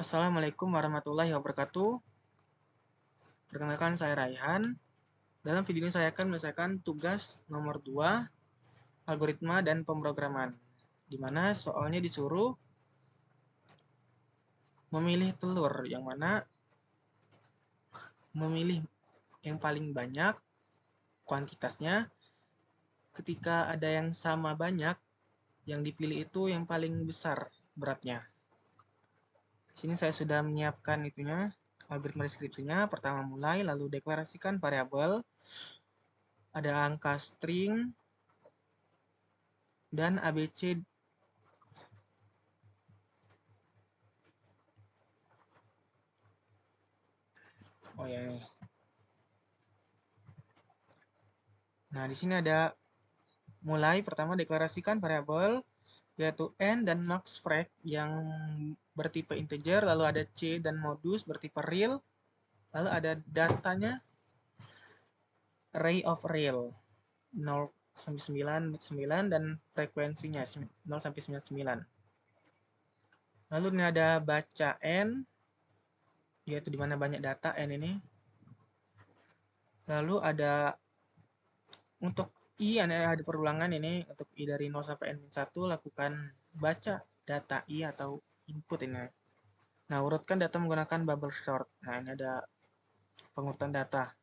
Assalamualaikum warahmatullahi wabarakatuh. Perkenalkan saya Raihan. Dalam video ini saya akan menyelesaikan tugas nomor 2, algoritma dan pemrograman. Di mana soalnya disuruh memilih telur, yang mana memilih yang paling banyak kuantitasnya ketika ada yang sama banyak, yang dipilih itu yang paling besar beratnya. Di sini saya sudah menyiapkan itunya, algoritma deskripsinya. Pertama mulai, lalu deklarasikan variabel, ada angka string, dan ABC. Oh ya, nih. Nah, di sini ada mulai pertama deklarasikan variabel yaitu n dan max frac yang bertipe integer, lalu ada c dan modus bertipe real, lalu ada datanya array of real 0 sampai 99 dan frekuensinya 0 sampai 99. Lalu ini ada baca n yaitu dimana banyak data n ini. Lalu ada untuk I ada perulangan ini, untuk I dari 0 sampai N-1 lakukan baca data I atau input ini. Nah, urutkan data menggunakan bubble sort. Nah, ini ada pengurutan data.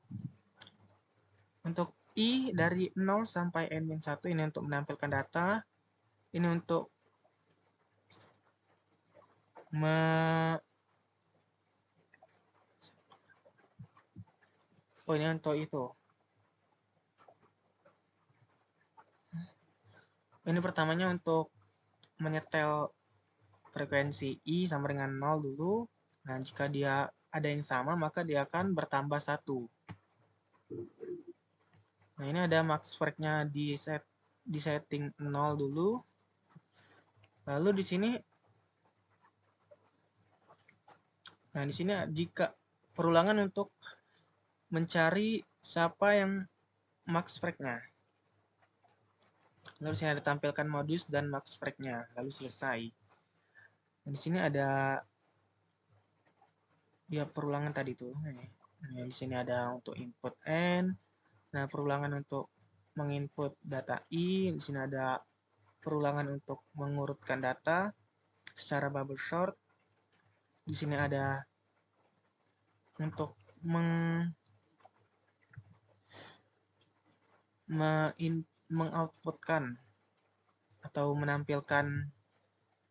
Untuk I dari 0 sampai N-1 ini untuk menampilkan data. Ini untuk oh, ini untuk itu. Ini pertamanya untuk menyetel frekuensi I sama dengan 0 dulu. Nah, jika dia ada yang sama, maka dia akan bertambah 1. Nah, ini ada max frac-nya di setting 0 dulu. Lalu di sini jika perulangan untuk mencari siapa yang max frac-nya. Lalu di sini ada tampilkan modus dan max frac-nya, lalu selesai. Nah, di sini ada ya perulangan tadi tuh. Nah, di sini ada untuk input n. Nah, perulangan untuk menginput data I. Di sini ada perulangan untuk mengurutkan data secara bubble sort. Di sini ada untuk mengoutputkan atau menampilkan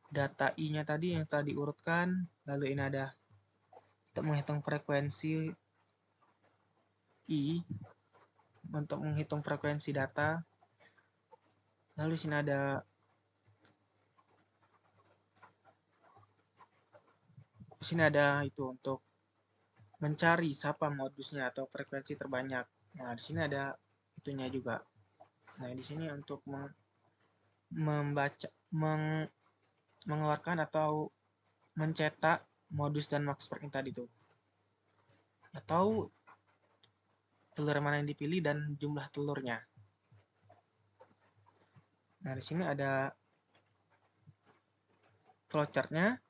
data I-nya tadi yang telah diurutkan. Lalu ini ada untuk menghitung frekuensi I, untuk menghitung frekuensi data. Lalu di sini ada itu untuk mencari siapa modusnya atau frekuensi terbanyak. Nah, di sini ada itunya juga. Nah, di sini untuk mengeluarkan atau mencetak modus dan max frac yang tadi tuh. Atau telur mana yang dipilih dan jumlah telurnya. Nah, di sini ada flowchart-nya.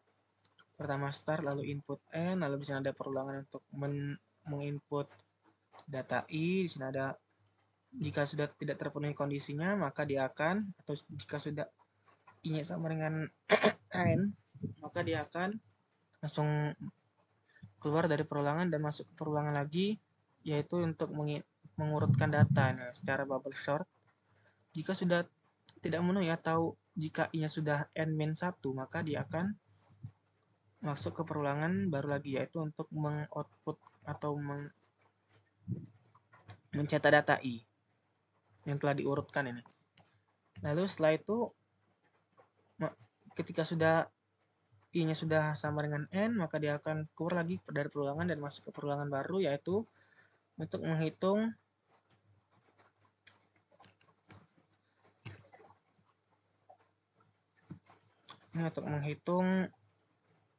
Pertama start, lalu input n, lalu di sini ada perulangan untuk menginput data I. Di sini ada jika sudah tidak terpenuhi kondisinya, maka dia akan, atau jika sudah I-nya sama dengan n, maka dia akan langsung keluar dari perulangan dan masuk ke perulangan lagi, yaitu untuk mengurutkan data. Nah, secara bubble sort, jika sudah tidak memenuhi atau jika I-nya sudah n-1, maka dia akan masuk ke perulangan baru lagi, yaitu untuk mengoutput atau mencetak data I yang telah diurutkan ini. Lalu setelah itu ketika sudah I-nya sudah sama dengan N, maka dia akan keluar lagi dari perulangan dan masuk ke perulangan baru, yaitu untuk menghitung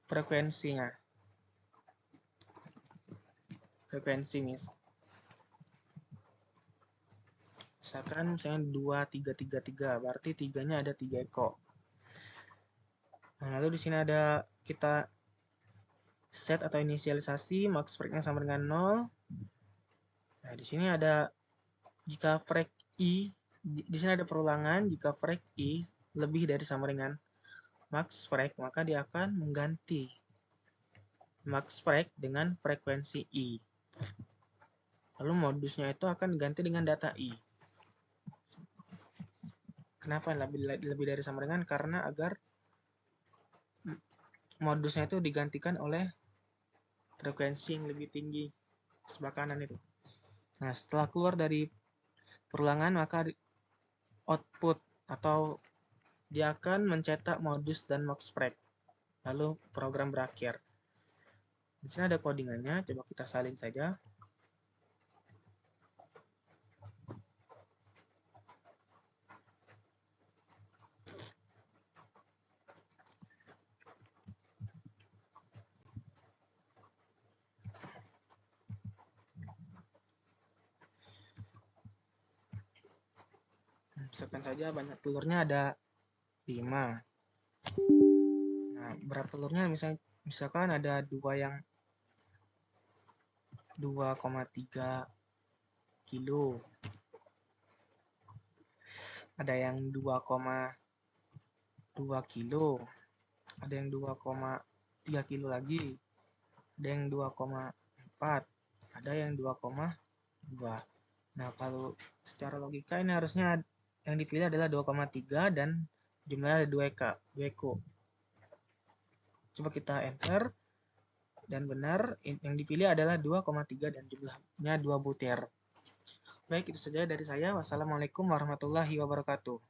frekuensinya. Frekuensi misalkan misalnya 2333, berarti 3-nya ada 3 ekor. Nah, lalu di sini ada kita set atau inisialisasi, max frag-nya sama dengan 0. Nah, di sini ada jika frag I, di sini ada perulangan, jika frag I lebih dari sama dengan max frag, maka dia akan mengganti max frag dengan frekuensi I. Lalu modusnya itu akan diganti dengan data I. Kenapa lebih dari sama dengan? Karena agar modusnya itu digantikan oleh frekuensi yang lebih tinggi sebelah kanan itu. Nah, setelah keluar dari perulangan, maka output atau dia akan mencetak modus dan max frag. Lalu program berakhir. Di sini ada codingannya, coba kita salin saja. Misalkan saja banyak telurnya ada 5. Nah, berat telurnya misalkan ada 2,3 kilo. Ada yang 2,2 kilo. Ada yang 2,3 kilo lagi. Ada yang 2,4. Ada yang 2,2. Nah, kalau secara logika ini harusnya yang dipilih adalah 2,3 dan jumlahnya ada 2 eko. Coba kita enter dan benar yang dipilih adalah 2,3 dan jumlahnya 2 butir. Baik, itu saja dari saya. Wassalamualaikum warahmatullahi wabarakatuh.